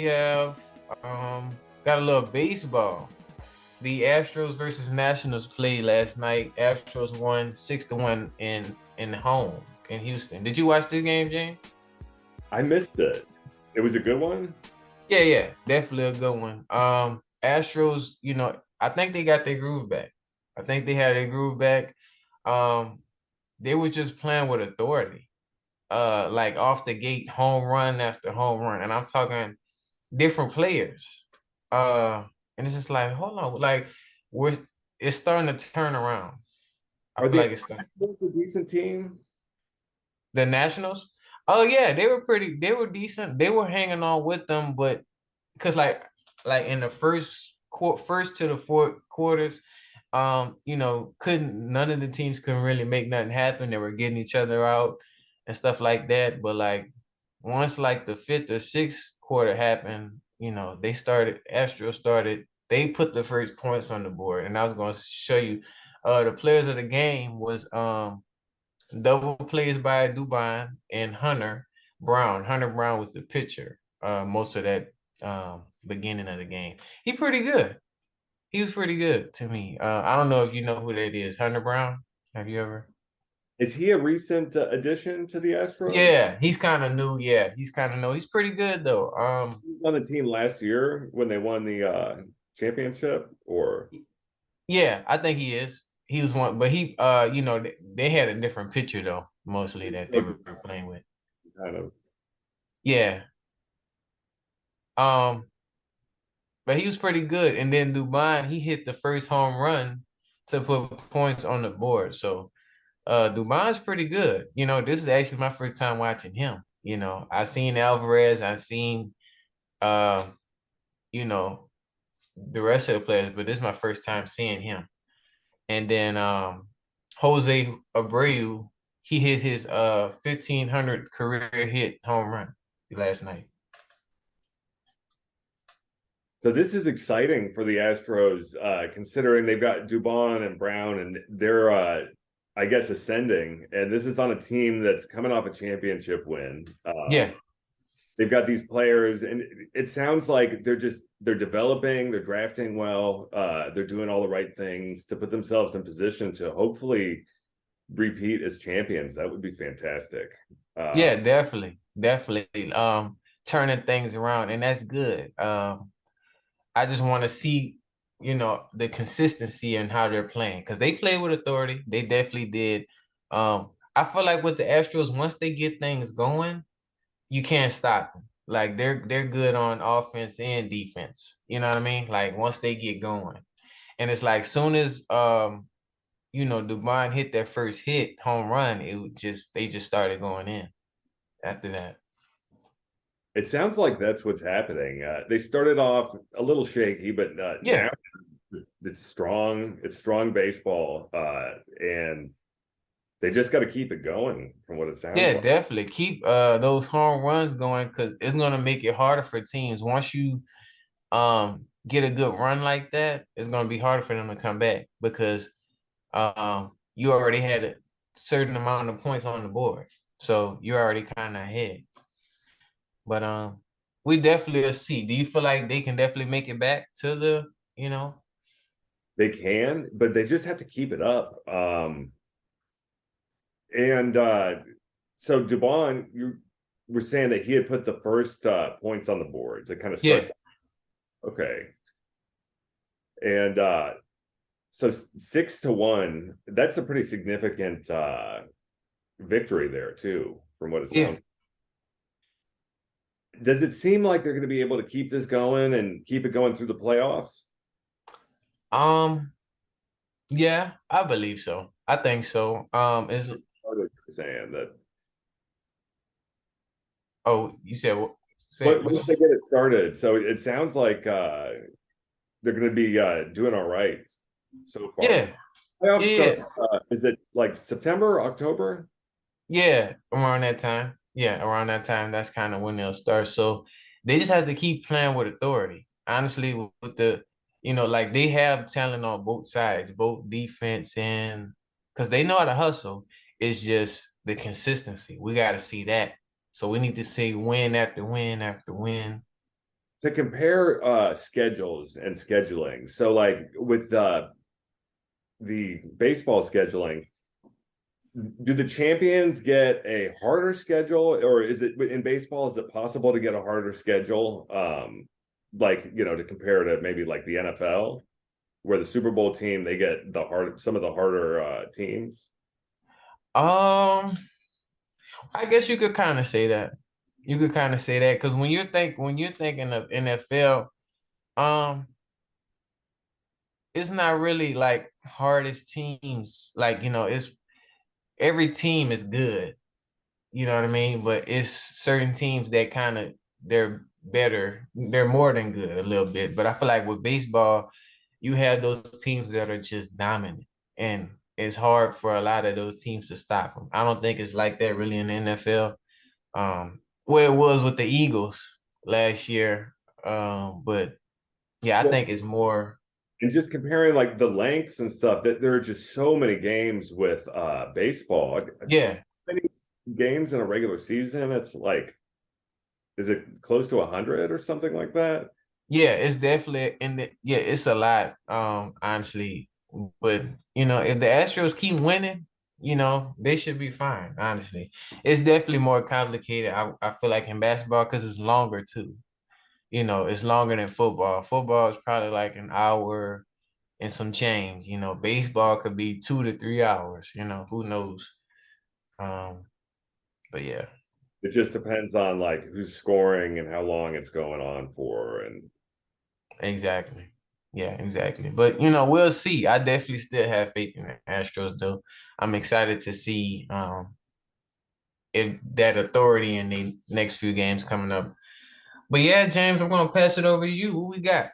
we have got a little baseball. The Astros versus Nationals played last night. Astros won 6-1 in home in Houston. Did you watch this game, James? I missed it. It was a good one. Yeah, yeah, definitely a good one. Astros, I think they got their groove back. I think they had their groove back. Um, they were just playing with authority. Like off the gate, home run after home run, and I'm talking different players. And it's just like, hold on, like we're it's starting to turn around. I Are feel the like it's starting. Astros a decent team? The Nationals. Oh yeah, they were decent. They were hanging on with them, but because like in the first to the fourth quarters, couldn't none of the teams couldn't really make nothing happen. They were getting each other out and stuff like that. But like once like the fifth or sixth quarter happened, Astros started, they put the first points on the board. And I was gonna show you the players of the game was double plays by Dubon and Hunter Brown. Hunter Brown was the pitcher most of that beginning of the game. He pretty good. He was pretty good to me. I don't know if you know who that is. Hunter Brown. Have you ever? Is he a recent addition to the Astros? Yeah, he's kind of new. Yeah, he's kind of new. He's pretty good though. He was on the team last year when they won the championship, or Yeah, I think he is. He was one, but they had a different pitcher though, mostly that they were playing with. kind of. Yeah. Um, but he was pretty good. And then Dubon, he hit the first home run to put points on the board. So Dubon's pretty good. This is actually my first time watching him. I seen Alvarez, I seen uh, you know, the rest of the players, but this is my first time seeing him. And then Jose Abreu, he hit his 1500 career hit home run last night. So this is exciting for the Astros, considering they've got Dubon and Brown, and they're, I guess, ascending. And this is on a team that's coming off a championship win. Yeah. They've got these players, and it sounds like they're developing, they're drafting well, they're doing all the right things to put themselves in position to hopefully repeat as champions. That would be fantastic. Yeah, definitely. Definitely. Turning things around, and that's good. I just want to see, the consistency in how they're playing because they play with authority. They definitely did. I feel like with the Astros, once they get things going, you can't stop them. Like they're good on offense and defense. You know what I mean? Like once they get going, and it's like soon as Dubon hit that first hit home run, they just started going in after that. It sounds like that's what's happening. They started off a little shaky, but Yeah, now it's strong. It's strong baseball, and they just got to keep it going. From what it sounds yeah, like, definitely keep those home runs going because it's gonna make it harder for teams once you get a good run like that. It's gonna be harder for them to come back because you already had a certain amount of points on the board, so you're already kind of ahead. But we definitely will see. Do you feel like they can definitely make it back to the, you know? they can, but they just have to keep it up. And so Dubon, you were saying that he had put the first points on the board to kind of start. Yeah, Okay, and so 6-1. That's a pretty significant victory there too, from what it yeah. sounds. Does it seem like they're going to be able to keep this going and keep it going through the playoffs? Um, yeah, I believe so. I think so. Is Saying that oh, you said what? Say what once they get it started, so it sounds like they're going to be doing all right so far. yeah, Playoffs start. yeah, Is it like September, October? yeah. Around that time. Yeah, around that time, that's kind of when they'll start. So they just have to keep playing with authority. Honestly, with the, like they have talent on both sides, both defense and because they know how to hustle. It's just the consistency. We got to see that. So we need to see win after win after win. to compare schedules and scheduling. So like with the baseball scheduling, do the champions get a harder schedule, or is it in baseball, is it possible to get a harder schedule? Like, to compare to maybe like the NFL, where the Super Bowl team, they get some of the harder teams. Um, I guess you could kind of say that. You could kind of say that because when you're thinking of NFL, um, it's not really like hardest teams. Like, it's every team is good. You know what I mean? But it's certain teams that kind of they're better. They're more than good a little bit. But I feel like with baseball, you have those teams that are just dominant, and it's hard for a lot of those teams to stop them. I don't think it's like that really in the NFL. Where it was with the Eagles last year. But yeah, I Well, think it's more. and just comparing like the lengths and stuff, that there are just so many games with baseball. Yeah, Many games in a regular season, it's like, is it close to 100 or something like that? yeah, it's definitely yeah, it's a lot, honestly. But if the Astros keep winning, they should be fine, honestly. It's definitely more complicated. I feel like in basketball because it's longer too. It's longer than football. Football is probably like an hour and some change. Baseball could be 2 to 3 hours, who knows? Um, but yeah. It just depends on like who's scoring and how long it's going on for. And Exactly. Yeah, exactly. But we'll see. I definitely still have faith in the Astros though. I'm excited to see if that authority in the next few games coming up. But yeah, James, I'm gonna pass it over to you. Who we got?